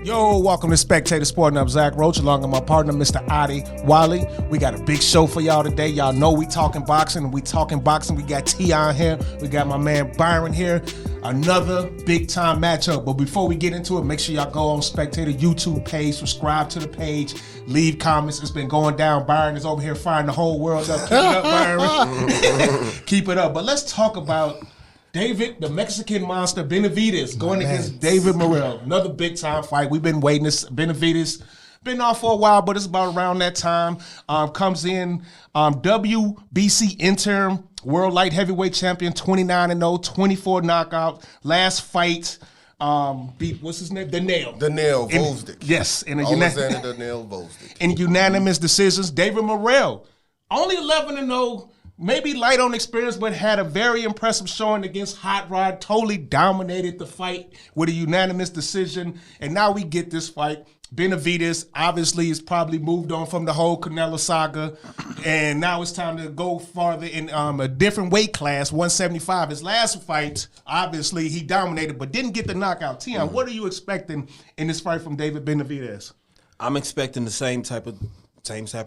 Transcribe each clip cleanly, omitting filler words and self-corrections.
Yo, welcome to Spectator Sporting. I'm Zach Roach, along with my partner, Mr. Adi Wally. We got a big show for y'all today. Y'all know we talking boxing. We got T on here. We got my man Byron here. Another big-time matchup. But before we get into it, make sure y'all go on Spectator YouTube page, subscribe to the page, leave comments. It's been going down. Byron is over here firing the whole world up. Keep it up, Byron. Keep it up. But let's talk about David, the Mexican monster, Benavidez, going against David Morrell. Another big-time fight. We've been waiting. Benavidez been off for a while, but it's about around that time. Comes in WBC interim world light heavyweight champion, 29-0, 24 knockout. Last fight, beat, what's his name? The Nail. The Nail, Volsdik. Yes. In the Nail, Volsdik. In unanimous decisions, David Morrell, only 11-0. Maybe light on experience, but had a very impressive showing against Hot Rod. Totally dominated the fight with a unanimous decision. And now we get this fight. Benavidez obviously has probably moved on from the whole Canelo saga. And now it's time to go farther in a different weight class, 175. His last fight, obviously, he dominated, but didn't get the knockout. Tion, what are you expecting in this fight from David Benavidez? I'm expecting the same type of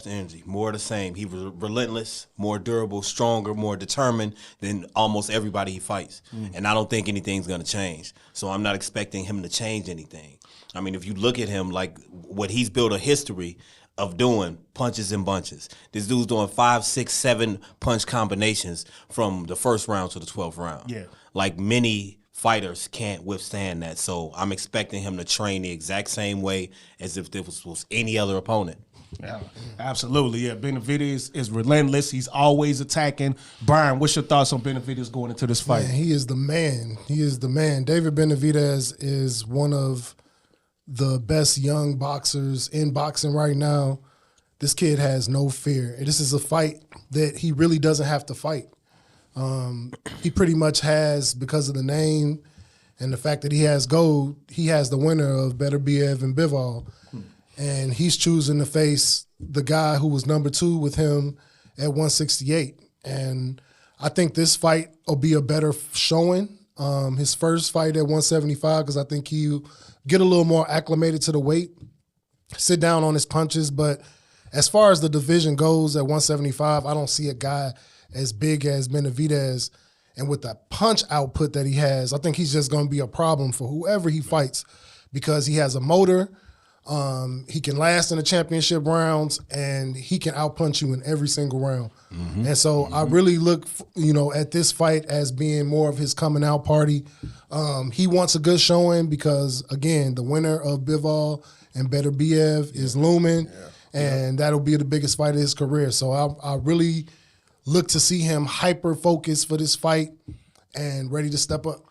energy, more of the same. He's relentless, more durable, stronger, more determined than almost everybody he fights. And I don't think anything's going to change. So I'm not expecting him to change anything. I mean, if you look at him, like what he's built a history of doing, punches and bunches. This dude's doing 5, 6, 7 punch combinations from the first round to the 12th round. Yeah. Like many fighters can't withstand that. So I'm expecting him to train the exact same way as if this was any other opponent. Yeah, absolutely. Yeah, Benavidez is relentless. He's always attacking. Brian, what's your thoughts on Benavidez going into this fight? Man, he is the man. He is the man. David Benavidez is one of the best young boxers in boxing right now. This kid has no fear. This is a fight that he really doesn't have to fight. He pretty much has, because of the name and the fact that he has gold, he has the winner of Beterbiev and Bivol. And he's choosing to face the guy who was number 2 with him at 168. And I think this fight will be a better showing. His first fight at 175, because I think he'll get a little more acclimated to the weight, sit down on his punches. But as far as the division goes at 175, I don't see a guy as big as Benavidez. And with the punch output that he has, I think he's just going to be a problem for whoever he fights, because he has a motor. He can last in the championship rounds, and he can outpunch you in every single round. And so I really look, at this fight as being more of his coming out party. He wants a good showing because, again, the winner of Bivol and Beterbiev is looming, and that'll be the biggest fight of his career. So I really look to see him hyper-focused for this fight and ready to step up.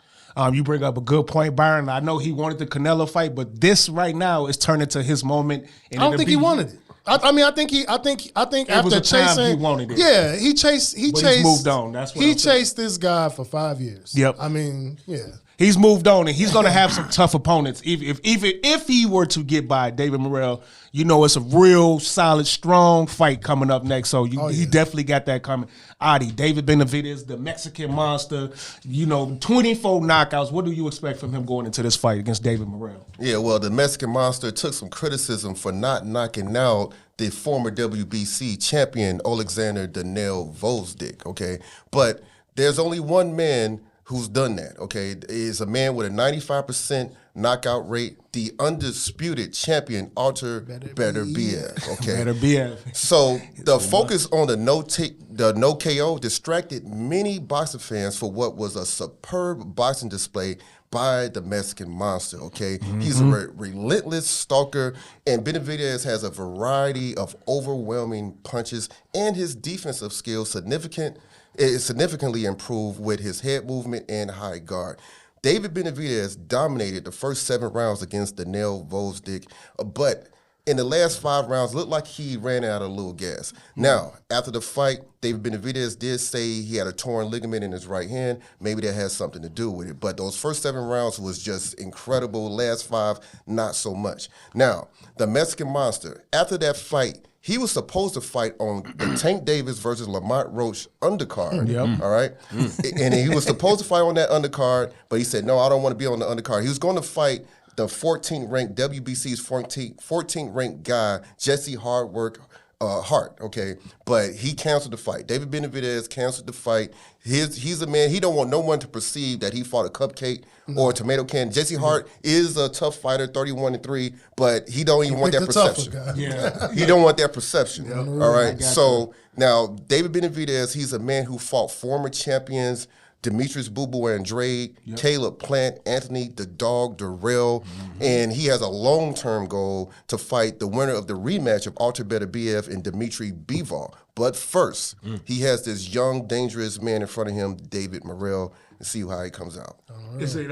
You bring up a good point, Byron. I know he wanted the Canelo fight, but this right now is turning to his moment. And I don't think he wanted it. I think after chasing, he wanted it. Yeah, he chased. He's moved on. That's what he chased this guy for 5 years. Yep. I mean, yeah. He's moved on, and he's going to have some tough opponents. If he were to get by David Morrell, it's a real solid, strong fight coming up next. So he definitely got that coming. Adi, David Benavidez, the Mexican monster, 24 knockouts. What do you expect from him going into this fight against David Morrell? Yeah, well, the Mexican monster took some criticism for not knocking out the former WBC champion, Alexander "The Nail" Volsdik, okay? But there's only one man who's done that, okay? Is a man with a 95% knockout rate, the undisputed champion, Artur Beterbiev, okay? Beterbiev. So the focus on the no KO distracted many boxing fans for what was a superb boxing display by the Mexican monster, okay? He's a relentless stalker, and Benavidez has a variety of overwhelming punches, and his defensive skills significantly improved with his head movement and high guard. David Benavidez dominated the first 7 rounds against the Nail Volsdik, but in the last 5 rounds, looked like he ran out of a little gas. Now, after the fight, David Benavidez did say he had a torn ligament in his right hand. Maybe that has something to do with it. But those first 7 rounds was just incredible. Last 5, not so much. Now, the Mexican monster, after that fight, he was supposed to fight on the Tank Davis versus Lamont Roach undercard, all right? And he was supposed to fight on that undercard, but he said, no, I don't want to be on the undercard. He was going to fight the 14th ranked WBC's 14th ranked guy, Jesse Hart, okay, but he canceled the fight. David Benavidez canceled the fight. He's a man, he don't want no one to perceive that he fought a cupcake or a tomato can. Jesse Hart is a tough fighter, 31-3, but he don't even want that perception. Yeah. He don't want that perception. All right. So now David Benavidez, he's a man who fought former champions Dmitry Bivol Andrade, Caleb Plant, Anthony the Dog Durrell, and he has a long-term goal to fight the winner of the rematch of Artur Beterbiev and Dmitry Bivol. But first, he has this young, dangerous man in front of him, David Morrell, and see how he comes out. Is it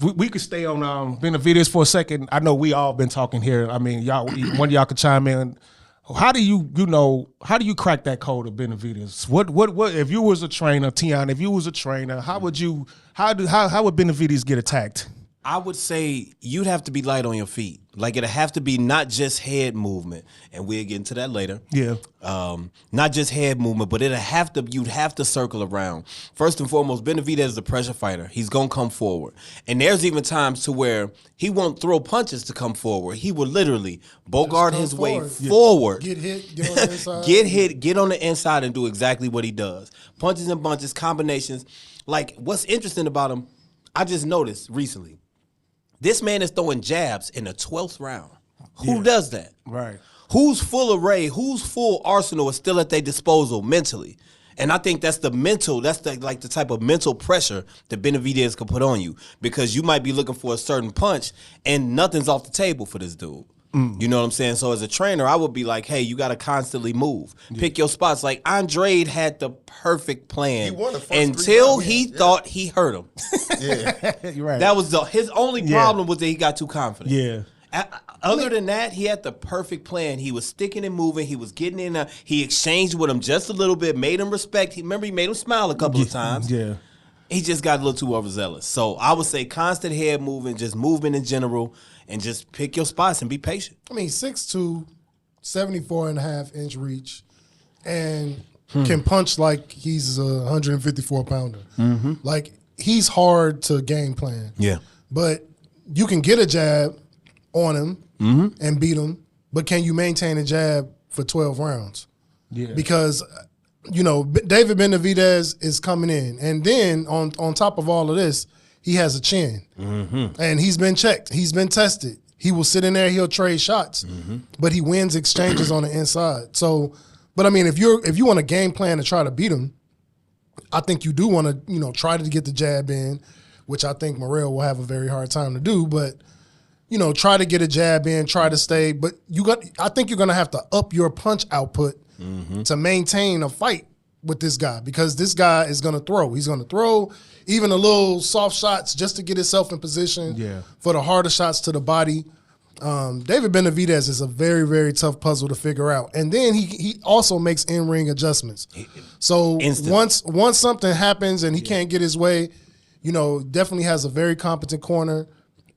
we could stay on Benavidez for a second. I know we all been talking here. I mean, y'all, one of y'all could chime in. How do you crack that code of Benavidez? What if you was a trainer, Tion? If you was a trainer, how would Benavidez get attacked? I would say you'd have to be light on your feet. Like it'd have to be not just head movement, and we'll get into that later. Yeah. Not just head movement, but you'd have to circle around. First and foremost, Benavidez is a pressure fighter. He's gonna come forward. And there's even times to where he won't throw punches to come forward. He will literally bogart his way forward. Get hit, get on the inside. Get hit, get on the inside and do exactly what he does. Punches and bunches, combinations. Like what's interesting about him, I just noticed recently. This man is throwing jabs in the 12th round. Who does that? Right. Whose full array, whose full arsenal is still at their disposal mentally? And I think that's the type of mental pressure that Benavidez can put on you, because you might be looking for a certain punch and nothing's off the table for this dude. You know what I'm saying? So as a trainer, I would be like, hey, you got to constantly move. Pick your spots. Like Andrade had the perfect plan He won the first until 3 rounds. he thought he hurt him. You're right. That was his only problem was that he got too confident. Yeah. Other than that, he had the perfect plan. He was sticking and moving. He was getting in. He exchanged with him just a little bit, made him respect. He made him smile a couple of times. Yeah. He just got a little too overzealous. So I would say constant head movement, just movement in general, and just pick your spots and be patient. I mean, 6'2", 74.5-inch reach, and can punch like he's a 154-pounder. Like, he's hard to game plan. Yeah. But you can get a jab on him and beat him, but can you maintain a jab for 12 rounds? Yeah. Because, David Benavidez is coming in. And then on top of all of this, he has a chin. And he's been checked. He's been tested. He will sit in there, he'll trade shots, but he wins exchanges on the inside. So, but I mean, if you want a game plan to try to beat him, I think you do want to, try to get the jab in, which I think Morrell will have a very hard time to do, but try to get a jab in, try to stay. But I think you're gonna have to up your punch output to maintain a fight with this guy, because this guy is gonna throw. He's gonna throw even a little soft shots just to get himself in position for the harder shots to the body. David Benavidez is a very, very tough puzzle to figure out. And then he also makes in-ring adjustments. So once something happens and he can't get his way, definitely has a very competent corner,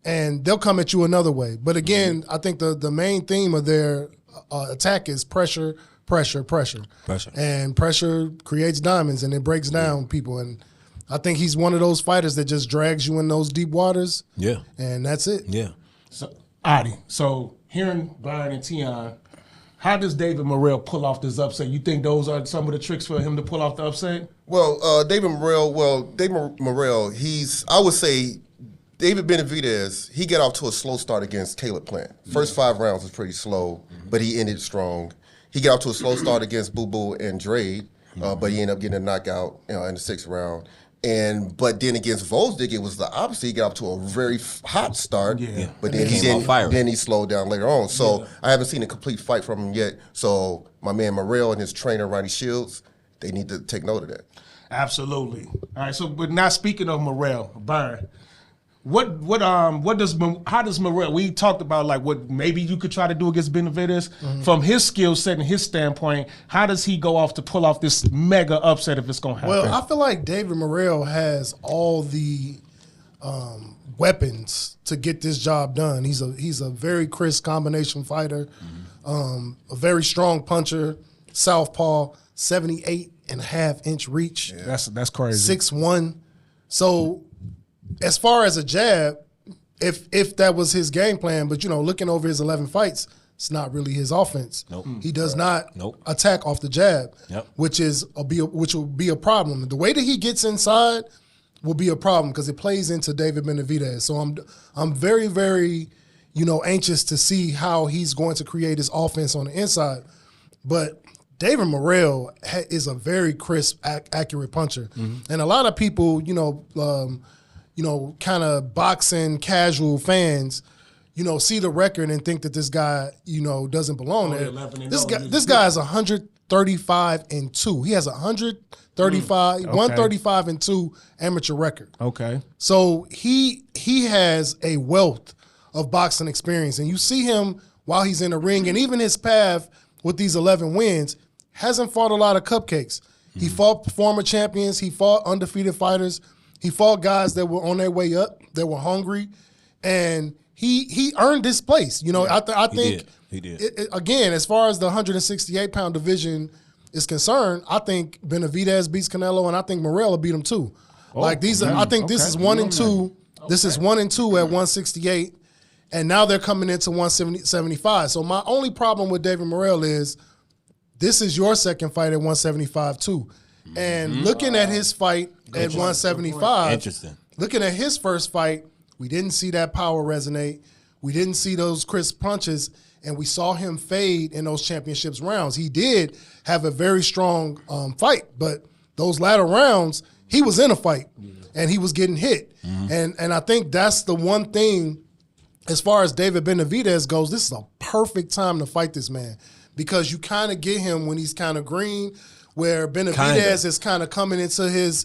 and they'll come at you another way. But again, I think the main theme of their attack is pressure. And pressure creates diamonds, and it breaks down people. And I think he's one of those fighters that just drags you in those deep waters. Yeah. And that's it. Yeah. So, Adi, hearing Byron and Tion, how does David Morrell pull off this upset? You think those are some of the tricks for him to pull off the upset? Well, David Morrell, I would say David Benavidez, he got off to a slow start against Caleb Plant. First 5 rounds was pretty slow, but he ended strong. He got off to a slow start against Bivol Andrade, but he ended up getting a knockout in the 6th round. But then against Volzdik, it was the opposite. He got off to a very hot start, but then he slowed down later on. So I haven't seen a complete fight from him yet. So my man Morrell and his trainer Ronnie Shields, they need to take note of that. Absolutely. All right. So, but now speaking of Morrell, Byron, how does Morrell? We talked about like what maybe you could try to do against Benavidez from his skill set and his standpoint. How does he go off to pull off this mega upset if it's going to happen? Well, I feel like David Morrell has all the weapons to get this job done. He's a very crisp combination fighter, a very strong puncher, southpaw, 78.5-inch reach. Yeah. That's crazy. 6'1". So, as far as a jab, if that was his game plan. But, looking over his 11 fights, it's not really his offense. Nope. He does not Nope. attack off the jab, Yep. which will be a problem. The way that he gets inside will be a problem because it plays into David Benavidez. So I'm very, very, anxious to see how he's going to create his offense on the inside. But David Morrell is a very crisp, accurate puncher, and a lot of people, kind of boxing casual fans, see the record and think that this guy, doesn't belong there. This guy is 135-2. He has 135-2 amateur record. Okay. So he has a wealth of boxing experience, and you see him while he's in the ring, and even his path with these 11 wins hasn't fought a lot of cupcakes. He fought former champions. He fought undefeated fighters. He fought guys that were on their way up, that were hungry, and he earned this place. I think he did. Again, as far as the 168-pound division is concerned, I think Benavidez beats Canelo, and I think Morrell will beat him too. This is 1 and 2. This is 1 and 2 at 168, and now they're coming into 175. So my only problem with David Morrell is this is your second fight at 175 too. And looking at his fight at 175, Interesting. Looking at his first fight, we didn't see that power resonate. We didn't see those crisp punches, and we saw him fade in those championships rounds. He did have a very strong fight, but those latter rounds, he was in a fight, and he was getting hit. And I think that's the one thing, as far as David Benavidez goes, this is a perfect time to fight this man because you kind of get him when he's kind of green, where Benavidez is kind of coming into his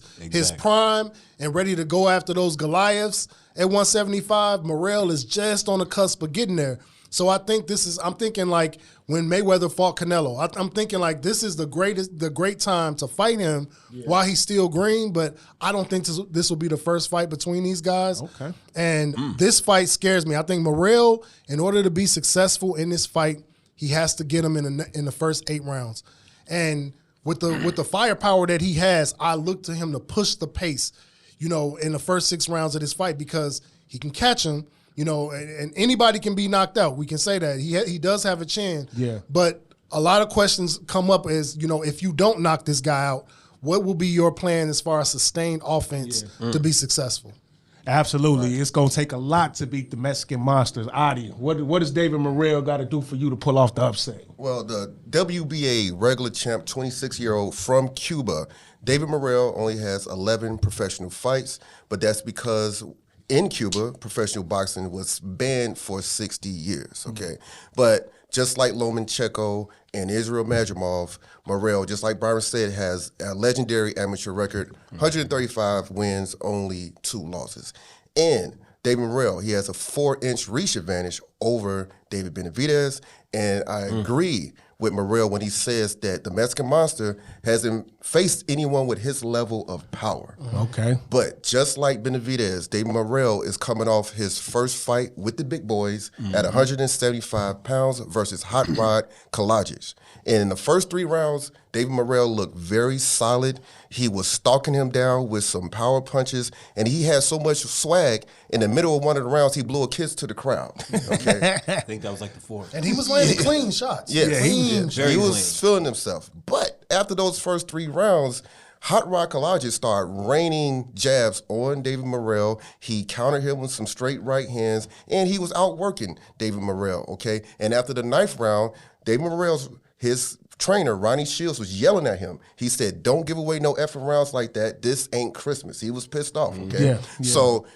prime and ready to go after those Goliaths at 175. Morrell is just on the cusp of getting there. So I think I'm thinking like when Mayweather fought Canelo, I'm thinking like this is the great time to fight him while he's still green, but I don't think this will be the first fight between these guys. Okay. And this fight scares me. I think Morrell, in order to be successful in this fight, he has to get him in the first 8 rounds. And with the firepower that he has, I look to him to push the pace, in the first 6 rounds of this fight because he can catch him, and anybody can be knocked out. We can say that. He does have a chin. Yeah. But a lot of questions come up as, if you don't knock this guy out, what will be your plan as far as sustained offense to be successful? Absolutely. It's going to take a lot to beat the Mexican monsters. Adi, what does David Morrell got to do for you to pull off the upset? Well, the WBA regular champ, 26-year-old from Cuba, David Morrell only has 11 professional fights, but that's because in Cuba, professional boxing was banned for 60 years, okay? But just like Lomachenko and Israel Madrimov, Morrell, just like Byron said, has a legendary amateur record, 135 wins, only 2 losses. And David Morrell, he has a 4-inch reach advantage over David Benavidez, and I agree with Morrell when he says that the Mexican Monster hasn't faced anyone with his level of power. Okay. But just like Benavidez, David Morrell is coming off his first fight with the big boys at 175 pounds versus Hot Rod Kalajic. And in the first 3 rounds, David Morrell looked very solid. He was stalking him down with some power punches, and he had so much swag. In the middle of one of the rounds, he blew a kiss to the crowd. Okay, I think that was like the 4th. And he was landing clean shots. Yes. Very he was clean. feeling himself. But after those first 3 rounds, Hot Rod Kalajic started raining jabs on David Morrell. He countered him with some straight right hands, and he was outworking David Morrell, okay? And after the 9th round, David Morrell's his trainer, Ronnie Shields, was yelling at him. He said, "Don't give away no effing rounds like that. This ain't Christmas." He was pissed off, okay? Yeah. So,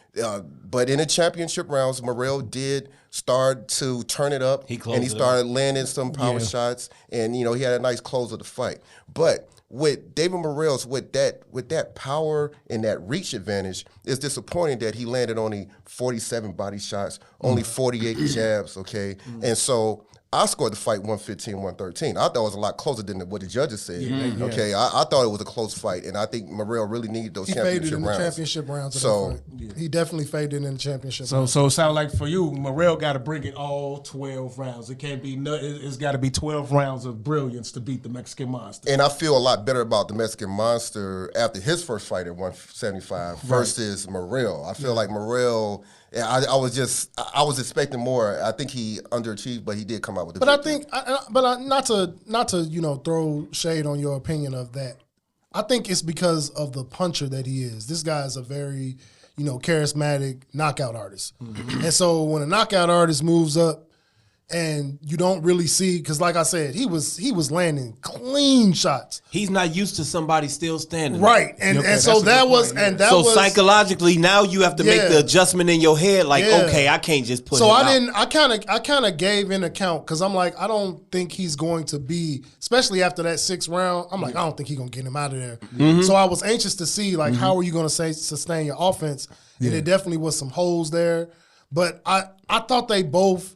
but in the championship rounds, Morrell did start to turn it up, He and he started landing some power Yeah. shots, and, he had a nice close of the fight. But with David Morrell's, with that power and that reach advantage, it's disappointing that he landed only 47 body shots, only 48 jabs, okay? And so I scored the fight 115-113. I thought it was a lot closer than what the judges said. Okay, I thought it was a close fight, and I think Morrell really needed those He faded championship in rounds. the championship rounds. So He definitely faded in the championship So rounds. it sounds like for you, Morrell got to bring it all 12 rounds. It can't be it's got to be 12 rounds of brilliance to beat the Mexican Monster. And I feel a lot better about the Mexican Monster after his first fight at 175 versus Morrell. I feel like Morrell I was expecting more. I think he underachieved, but he did come out with the But victory. not to throw shade on your opinion of that. I think it's because of the puncher that he is. This guy is a very, charismatic knockout artist. And so when a knockout artist moves up and you don't really see, because like I said, he was landing clean shots. He's not used to somebody still standing. Right. And so that was, and that so was. psychologically, now you have to make the adjustment in your head. Like, okay, I can't just put. So him I kind of gave in account because I'm like, I don't think he's going to be, especially after that 6th round. I'm like, I don't think he's gonna get him out of there. So I was anxious to see like how are you gonna sustain your offense, and there definitely was some holes there. But I thought they both,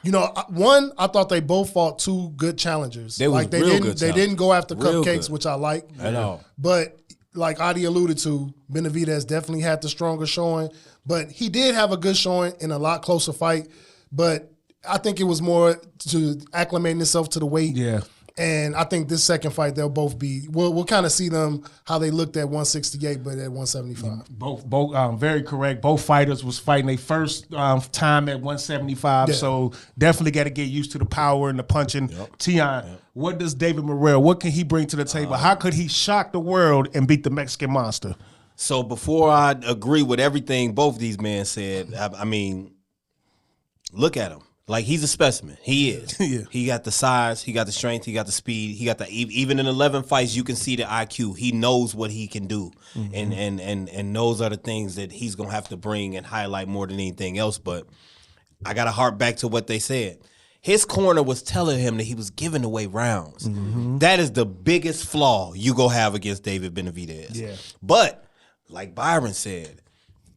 I thought they both fought 2 good challengers. They didn't go after real cupcakes, good. which I like at all. But like Adi alluded to, Benavidez definitely had the stronger showing, but he did have a good showing in a lot closer fight. But I think it was more to acclimating himself to the weight. Yeah. And I think this second fight, they'll both be, we'll kind of see them how they looked at 168, but at 175. Both very correct. Both fighters was fighting their first time at 175, Yeah. so definitely got to get used to the power and the punching. Tion, what does David Morrell, what can he bring to the table? How could he shock the world and beat the Mexican monster? So before I agree with everything both these men said, I mean, look at him. Like, he's a specimen. He is. Yeah. He got the size. He got the strength. He got the speed. He got the even in 11 fights, you can see the IQ. He knows what he can do, and those are the things that he's gonna have to bring and highlight more than anything else. But I gotta harp back to what they said. His corner was telling him that he was giving away rounds. That is the biggest flaw you go have against David Benavidez. Yeah. But like Byron said,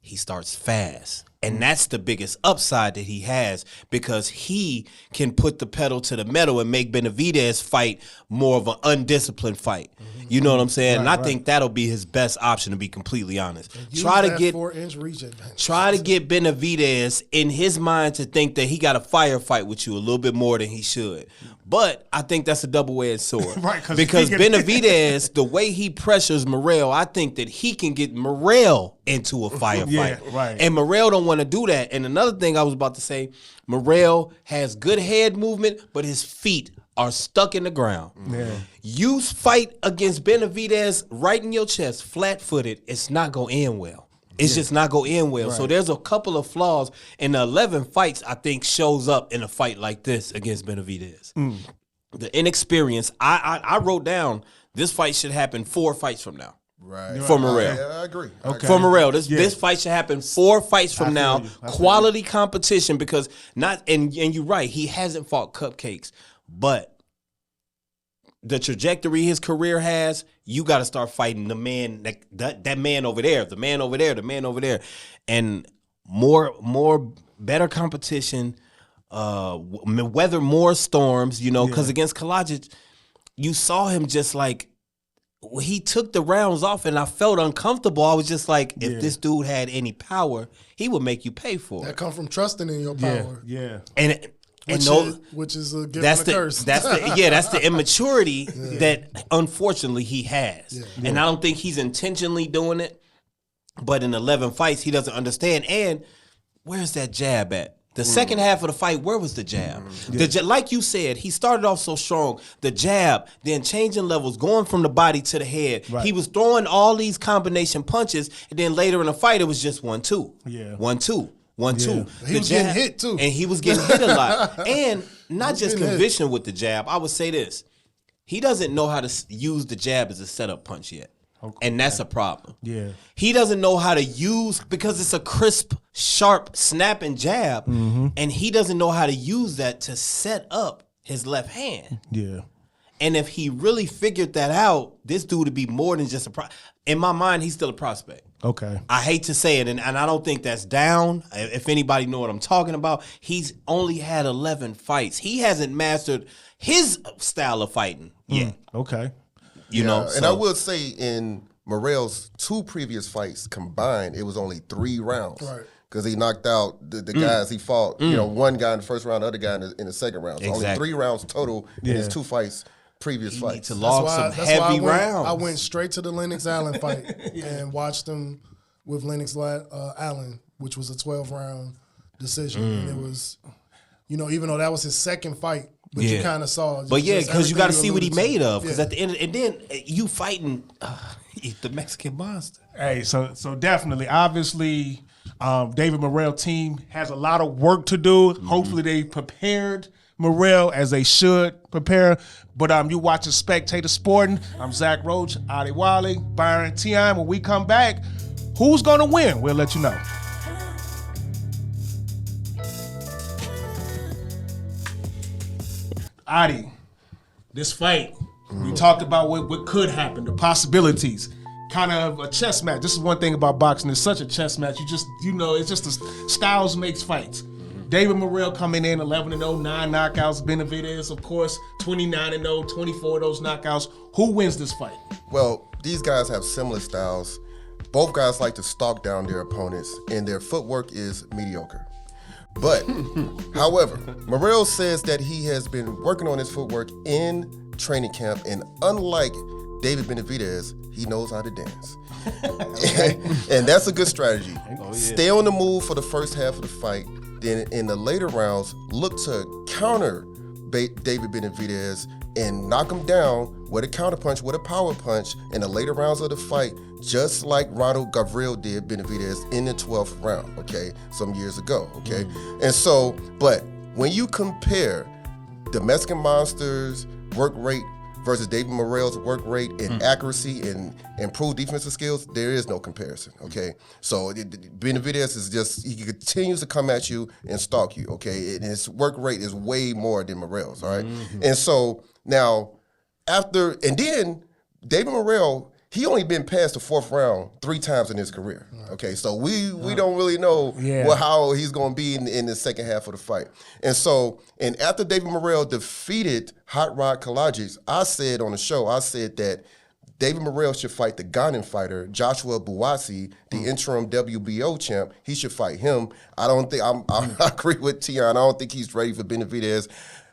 he starts fast. And that's the biggest upside that he has, because he can put the pedal to the metal and make Benavidez fight more of an undisciplined fight. You know what I'm saying? And I think that'll be his best option, to be completely honest. Try to get 4-inch reach advantage. Try to get Benavidez in his mind to think that he got a firefight with you a little bit more than he should. But I think that's a double-edged sword. Right, because Benavidez, the way he pressures Morrell, I think that he can get Morrell into a firefight. Yeah, right. And Morrell don't want to do that. And another thing I was about to say, Morrell has good head movement, but his feet are stuck in the ground. Yeah. You fight against Benavidez right in your chest, flat-footed, it's not going to end well. It's just not going to end well. Right. So there's a couple of flaws. And the 11 fights, I think, shows up in a fight like this against Benavidez. The inexperience, I wrote down, this fight should happen 4 fights from now. Right. For Morrell. I agree. Okay. For Morrell, this fight should happen 4 fights from now. Quality competition, because and you're right, he hasn't fought cupcakes, but the trajectory his career has, you got to start fighting the man that man over there, the man over there, the man over there, and more better competition. Weather more storms, because against Kalajic, you saw him just like, he took the rounds off, and I felt uncomfortable. I was just like, if this dude had any power, he would make you pay for it. That come from trusting in your power. Yeah. Which is a gift and a curse. That's the immaturity that unfortunately he has. And I don't think he's intentionally doing it, but in 11 fights he doesn't understand. And where's that jab at? The second half of the fight, where was the jab? Like you said, he started off so strong. The jab, then changing levels, going from the body to the head. Right. He was throwing all these combination punches, and then later in the fight, it was just 1-2. Yeah. 1-2. 1-2. He was getting hit, too. And he was getting hit a lot. And not just conviction with the jab. I would say this. He doesn't know how to use the jab as a setup punch yet. Okay. And that's a problem. Yeah. He doesn't know how to use, because it's a crisp, sharp, snapping jab, and he doesn't know how to use that to set up his left hand. Yeah. And if he really figured that out, this dude would be more than just in my mind, he's still a prospect. Okay. I hate to say it, and I don't think that's down. If anybody know what I'm talking about, he's only had 11 fights. He hasn't mastered his style of fighting yet. Okay. And I will say, in Morrell's 2 previous fights combined, it was only 3 rounds. Right. Because he knocked out the guys he fought. One guy in the first round, the other guy in the second round. So only 3 rounds total in his 2 fights. Previous fights. Need to log some heavy rounds. I went straight to the Lennox Allen fight and watched him with Lennox Allen, which was a 12-round decision. And it was, even though that was his second fight, but you kind of saw. But because you got to see what he made of. Because Yeah. at the end, and then you fighting the Mexican monster. Hey, so definitely, obviously, David Morrell team has a lot of work to do. Hopefully, they prepared Morrell as they should prepare. But you watching Spectator Sporting. I'm Zach Roach, Adi Wiley, Byron Tion. When we come back, who's gonna win? We'll let you know. Adi, this fight, we talked about what could happen, the possibilities. Kind of a chess match. This is one thing about boxing. It's such a chess match. It's just styles makes fights. David Morrell coming in 11-0, 9 knockouts. Benavidez, of course, 29-0, 24 of those knockouts. Who wins this fight? Well, these guys have similar styles. Both guys like to stalk down their opponents, and their footwork is mediocre. But, however, Morrell says that he has been working on his footwork in training camp, and unlike David Benavidez, he knows how to dance. And that's a good strategy. Stay on the move for the first half of the fight. Then in the later rounds, look to counter David Benavidez and knock him down with a counterpunch, with a power punch in the later rounds of the fight, just like Ronald Gavril did Benavidez in the 12th round, okay, some years ago, okay? And so, but when you compare the Mexican Monster's work rate versus David Morrell's work rate and accuracy and improved defensive skills, there is no comparison, okay? So Benavidez is just, he continues to come at you and stalk you, okay? And his work rate is way more than Morrell's, all right? And so now, and then David Morrell, he only been past the 4th round 3 times in his career. Okay, so we don't really know how he's going to be in the second half of the fight. And so, and after David Morrell defeated Hot Rod Kalajic, I said on the show, that David Morrell should fight the Ghanaian fighter Joshua Buatsi, the interim WBO champ. He should fight him. I agree with Tion. I don't think he's ready for Benavidez.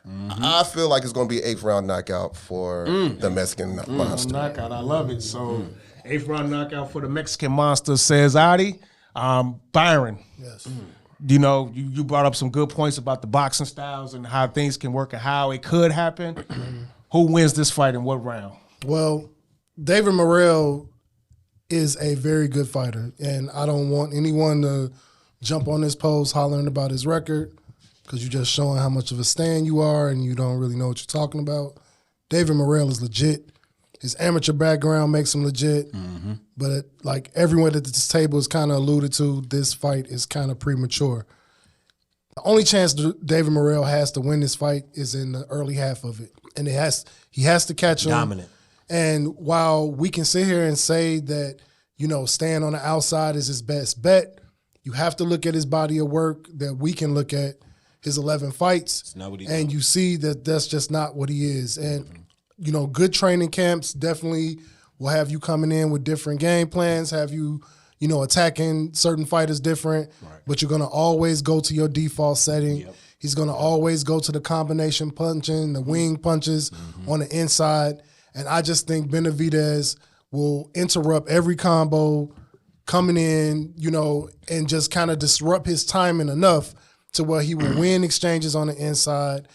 I feel like it's going to be an 8th round knockout for the Mexican Monster. Knockout, I love it. So 8th round knockout for the Mexican Monster, says Adi. Byron. Yes. You brought up some good points about the boxing styles and how things can work and how it could happen. Who wins this fight in what round? Well, David Morrell is a very good fighter, and I don't want anyone to jump on this post hollering about his record, because you're just showing how much of a stand you are and you don't really know what you're talking about. David Morrell is legit. His amateur background makes him legit. But like everyone at this table has kind of alluded to, this fight is kind of premature. The only chance David Morrell has to win this fight is in the early half of it. And he has to catch him. Dominant. And while we can sit here and say that, staying on the outside is his best bet, you have to look at his body of work that we can look at. His 11 fights, and you see that that's just not what he is. And, good training camps definitely will have you coming in with different game plans, have you, attacking certain fighters different, but you're going to always go to your default setting. He's going to always go to the combination punching, the wing punches on the inside. And I just think Benavidez will interrupt every combo coming in, and just kind of disrupt his timing enough to where he will win exchanges on the inside.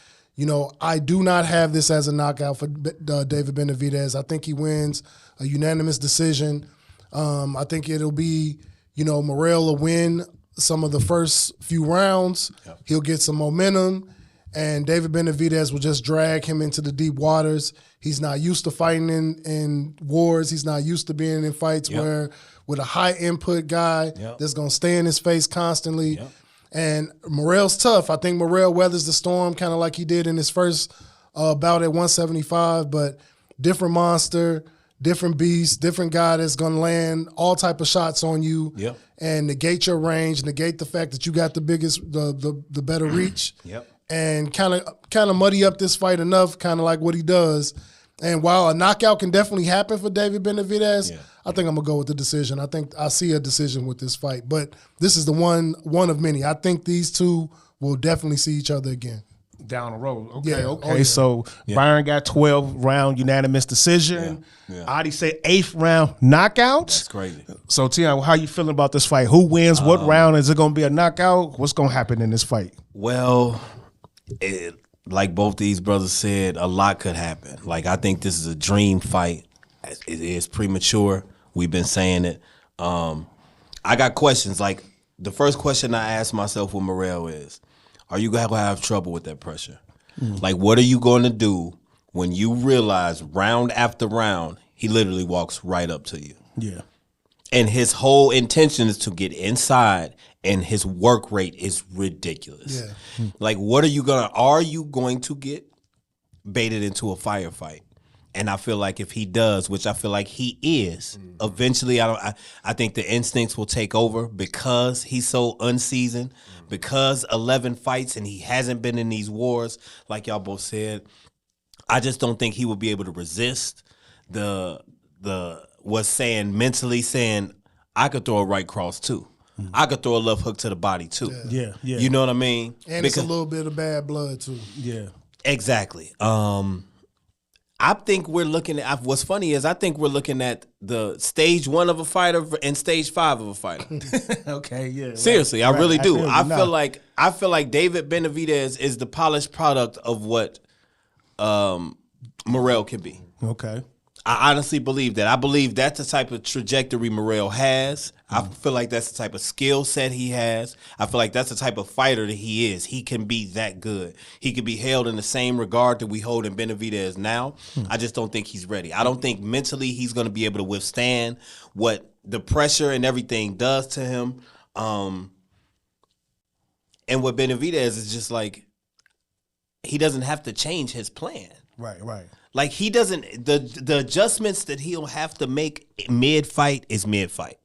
I do not have this as a knockout for David Benavidez. I think he wins a unanimous decision. I think it'll be, Morrell will win some of the first few rounds. He'll get some momentum, and David Benavidez will just drag him into the deep waters. He's not used to fighting in wars. He's not used to being in fights where with a high input guy that's going to stay in his face constantly. And Morrell's tough. I think Morrell weathers the storm kind of like he did in his first bout at 175, but different monster, different beast, different guy that's going to land all type of shots on you and negate your range, negate the fact that you got the biggest, the better reach, and kind of muddy up this fight enough, kind of like what he does. And while a knockout can definitely happen for David Benavidez, I think I'm going to go with the decision. I think I see a decision with this fight. But this is the one of many. I think these two will definitely see each other again. down the road. Okay, Yeah. okay. Oh, yeah. So Byron got 12-round unanimous decision. Yeah. Adi said 8th round knockout. That's crazy. So Tion, how you feeling about this fight? Who wins? What round? Is it going to be a knockout? What's going to happen in this fight? Well, like both these brothers said, a lot could happen. Like, I think this is a dream fight. It is premature. We've been saying it. I got questions. Like, the first question I asked myself with Morrell is, are you going to have trouble with that pressure? Like, what are you going to do when you realize round after round, he literally walks right up to you? Yeah. And his whole intention is to get inside, and his work rate is ridiculous. Yeah. Like, are you going to get baited into a firefight? And I feel like if he does, which I feel like he is, eventually I think the instincts will take over because he's so unseasoned, because 11 fights and he hasn't been in these wars, like y'all both said. I just don't think he will be able to resist mentally saying, I could throw a right cross too. I could throw a left hook to the body too. Yeah. You know what I mean? And it's a little bit of bad blood too. Yeah. Exactly. I think we're looking at, what's funny is I think we're looking at the stage 1 of a fighter and stage 5 of a fighter. Okay, yeah. Seriously, I really do. I feel now. like David Benavidez is the polished product of what Morrell can be. Okay. I honestly believe that. I believe that's the type of trajectory Morrell has. I feel like that's the type of skill set he has. I feel like that's the type of fighter that he is. He can be that good. He can be held in the same regard that we hold in Benavidez now. I just don't think he's ready. I don't think mentally he's going to be able to withstand what the pressure and everything does to him. And what Benavidez is just like, he doesn't have to change his plan. Right, right. Like, he doesn't, the adjustments that he'll have to make mid-fight is mid-fight.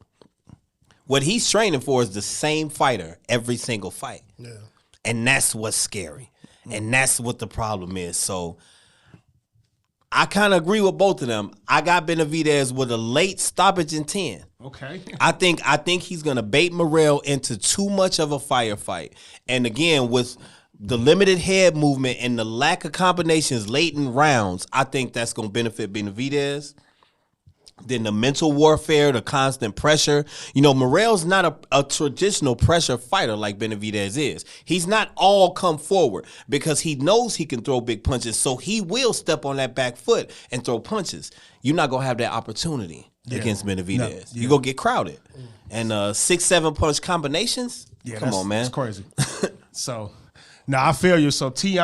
What he's training for is the same fighter every single fight. Yeah. And that's what's scary. And that's what the problem is. So I kind of agree with both of them. I got Benavidez with a late stoppage in 10. Okay. I think he's going to bait Morrell into too much of a firefight. And again, with the limited head movement and the lack of combinations late in rounds, I think that's going to benefit Benavidez. Then the mental warfare, the constant pressure. You know, Morrell's not a traditional pressure fighter like Benavidez is. He's not all come forward because he knows he can throw big punches, so he will step on that back foot and throw punches. You're not going to have that opportunity against Benavidez. No, You're going to get crowded. And 6-7 punch combinations? Yeah, come on, man. That's crazy. So... Now, I feel you. So, Tion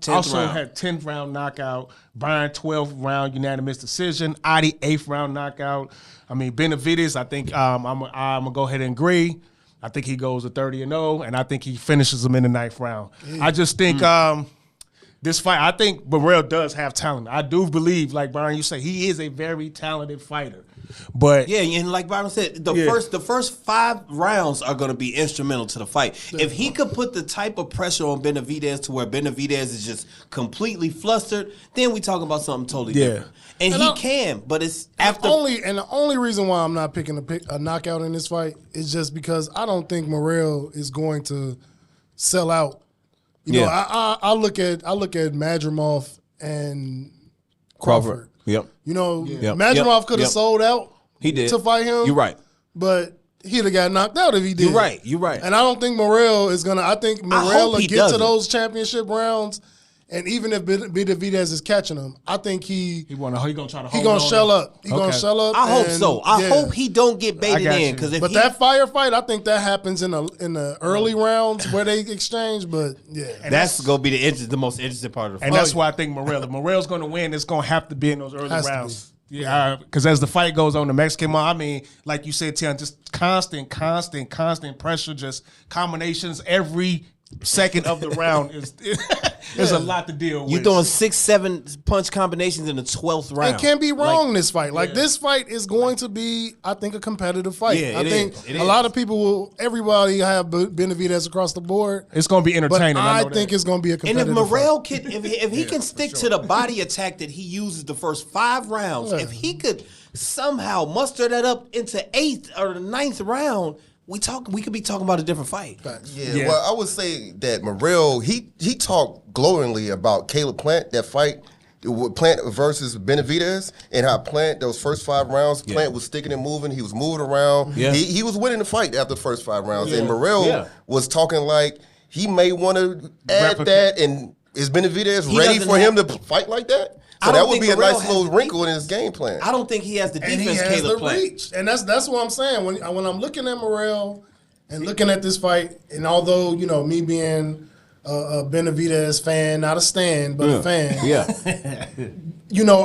also round. had 10th round knockout. Brian, 12th round unanimous decision. Adi, 8th round knockout. I mean, Benavidez, I think I'm going to go ahead and agree. I think he goes to 30-0, and I think he finishes him in the 9th round. I just think this fight, I think Morrell does have talent. I do believe, like Brian, you say, he is a very talented fighter. But yeah, and like Byron said, the first 5 rounds are going to be instrumental to the fight. If he could put the type of pressure on Benavidez to where Benavidez is just completely flustered, then we talking about something totally different. And he can, but it's after. The only reason why I'm not picking a knockout in this fight is just because I don't think Morrell is going to sell out. You know, I look at Madrimov and Crawford. Yep. You know, Madrimov could have sold out. He did to fight him. You're right. But he'd have got knocked out if he did. You're right. And I don't think Morrell is gonna. I think Morrell will get to those championship rounds. And even if Benavidez is catching him, I think he gonna try to hold on. Shell up. He gonna shell up. I hope so. I hope he don't get baited in because that firefight, I think that happens in the early rounds where they exchange. But and that's gonna be the most interesting part of the fight. And that's why I think Morrell, if Morrell's gonna win, it's gonna have to be in those early rounds. Yeah, because as the fight goes on, the Mexican, I mean, like you said, Tion, just constant pressure, just combinations every second of the round is there's a lot to deal with. You're throwing 6-7 punch combinations in the 12th round. It can't be wrong this fight. Like this fight is going to be, I think, a competitive fight. Yeah, I think a lot of people everybody have Benavidez across the board. It's going to be entertaining. But I think it's going to be a competitive fight. And if Morrell fight. if he can stick to the body attack that he uses the first 5 rounds, if he could somehow muster that up into 8th or the 9th round, we could be talking about a different fight. Yeah, well, I would say that Morrell, he talked glowingly about Caleb Plant, that fight, Plant versus Benavidez, and how Plant, those first 5 rounds, Plant was sticking and moving. He was moving around. Yeah. He was winning the fight after the first 5 rounds. And Morrell was talking like he may want to add that. And is Benavidez ready for him to fight like that? So that would be a nice little wrinkle in his game plan. I don't think he has the defense. And he has Caleb the Plant. reach, and that's what I'm saying. When I'm looking at Morrell and looking at this fight, and although me being a Benavidez fan, not a stan, but a fan,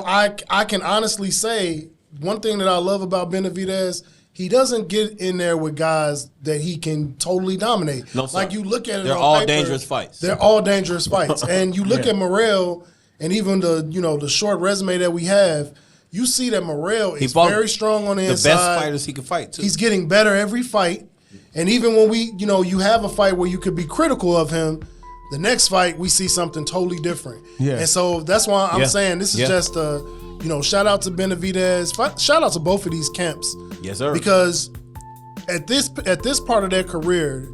I can honestly say one thing that I love about Benavidez. He doesn't get in there with guys that he can totally dominate. No, sir. Like you look at it, They're on all paper, dangerous fights. They're all dangerous fights, and you look at Morrell. And even the short resume that we have, you see that Morrell is very strong on the inside. The best fighters he can fight too. He's getting better every fight. And even when you have a fight where you could be critical of him, the next fight we see something totally different. Yeah. And so that's why I'm saying this is just a shout out to Benavidez. Shout out to both of these camps. Yes, sir. Because at this part of their career,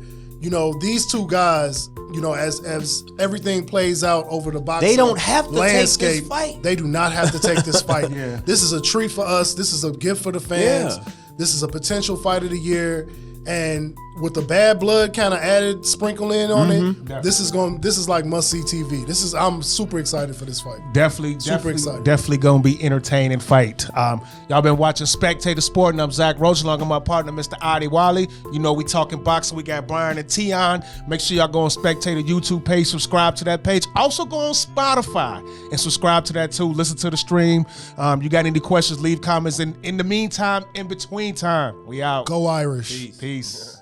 these two guys, as everything plays out over the boxing they don't have to landscape, take this fight. They do not have to take this fight. This is a treat for us. This is a gift for the fans. This is a potential fight of the year. And with the bad blood kind of added sprinkle in on it, this is like must see TV. I'm super excited for this fight. Definitely gonna be entertaining fight. Y'all been watching Spectator Sporting. I'm Zach Roach along with my partner, Mr. Adi Wally. We talking boxing. We got Brian and Tion. Make sure y'all go on Spectator YouTube page, subscribe to that page. Also go on Spotify and subscribe to that too. Listen to the stream. You got any questions, leave comments. In the meantime, in between time, we out. Go Irish. Peace.